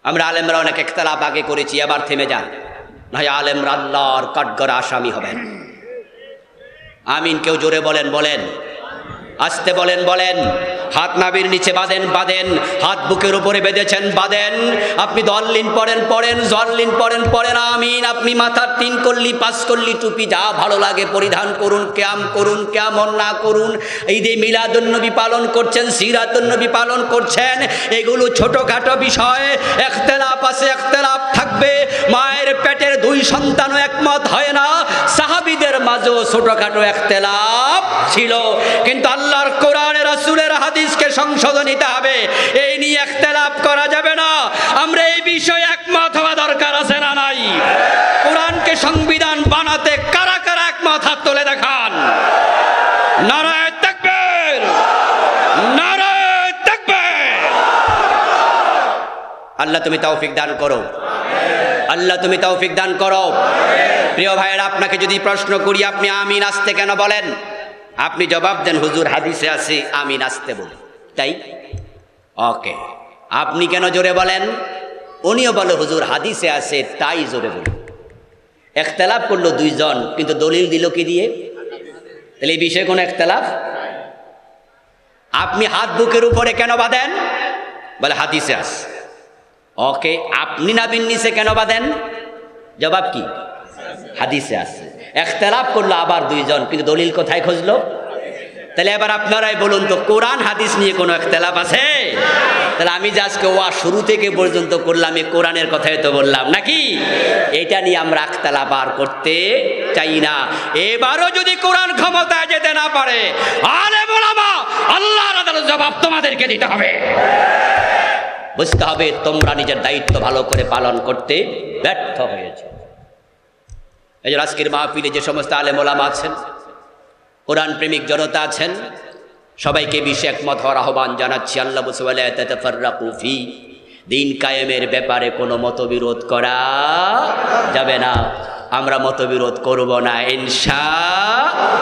আমরা আলেমরা অনেক ইখতিলাফ আগে করেছি, এবার থেমে যান, নয় আলেমরা আল্লাহর কাঠগড়া আসামি হবেন। আমিন। কেউ জোরে বলেন, বলেন আস্তে বলেন, বলেন। হাত নাভির নিচে বাঁধেন, বাঁধেন। হাত বুকের উপরে বেঁধেছেন, বাঁধেন। আপনি দল্লিন পড়েন, পড়েন। জল্লিন পড়েন, পড়েন। আমিন। আপনি মাথার 3 কল্লি 5 কল্লি টুপি যা ভালো লাগে পরিধান করুন, ক্যাম করুন, কেমন না করুন। ঈদে মিলাদুন্নবী পালন করছেন, সিরাতুন্নবী পালন করছেন, এগুলো ছোটখাটো বিষয়। ইখতিলাফ আছে, ইখতিলাফ থাকবে। মায়ের পেটের 2 সন্তানও একমত হয় না। সাহাবীদের মাঝেও ছোটখাটো ইখতিলাফ ছিল, কিন্তু আল্লাহর কোরআনের রাসূলের হাদিসকে সংশোধন নিতে হবে। এই নিয়ে ইখতিলাফ করা যাবে না। আমরা এই বিষয়ে একমত হওয়া দরকার আছে না নাই? কোরআনকে সংবিধান বানাতে কারা কারা একমত, হাত তুলে দেখান। নারায়ে তাকবীর, নারায়ে তাকবীর। আল্লাহ তুমি তৌফিক দান করো, আল্লাহ তুমি তৌফিক দান করো। প্রিয় ভাইয়েরা, আপনাকে যদি প্রশ্ন করি আপনি আমিন আসতে কেন বলেন, আপনি জবাব দেন হুজুর হাদিসে আছে আমিন আসতে বলে, তাই? ওকে। আপনি কেন জোরে বলেন? উনিও বলে হুজুর হাদিসে আছে তাই জোরে বলে। ইখতিলাফ করলো 2 জন, কিন্তু দলিল দিল কি দিয়ে? তাহলে এই বিষয়ে কোনো ইখতিলাফ? আপনি হাত বুকের উপরে কেন বাঁধেন? বলে হাদিসে আছে। ওকে। আপনি নাভির নিচে কেন বাঁধেন? জবাব কি? হাদিসে আছে। ইখতিলাফ করলো আবার 2 জন, কিন্তু দলিল কোথায় খুঁজলো? তাহলে এবার আপনারাই বলুন তো, কোরআন হাদিস নিয়ে কোনো ইখতিলাফ আছে? তাহলে আমি যে আজকে ওয়া শুরু থেকে পর্যন্ত করলাম এই কোরআনের কথাই তো বললাম নাকি? এটা নিয়ে আমরা ইখতিলাফ আর করতে চাই না। এবারও যদি কোরআন ক্ষমতায় যেতে না পারে, আলেম ওলামা আল্লাহর আদালতে জবাব তোমাদেরকে দিতে হবে। বুঝতে হবে তোমরা নিজের দায়িত্ব ভালো করে পালন করতে ব্যর্থ হয়েছে। এই যে আজকের মাহফিলে যে সমস্ত আলেম ওলামা আছেন, কোরআন প্রেমিক জনতা আছেন, সবাইকে বিষয়ে একমত হওয়ার আহ্বান জানাচ্ছি। আল্লাহ বলেছেন ওয়ালা তাতাফাররাকু ফি, দিন কায়েমের ব্যাপারে কোনো মতবিরোধ করা যাবে না। আমরা মতবিরোধ করব না ইনশাআল্লাহ।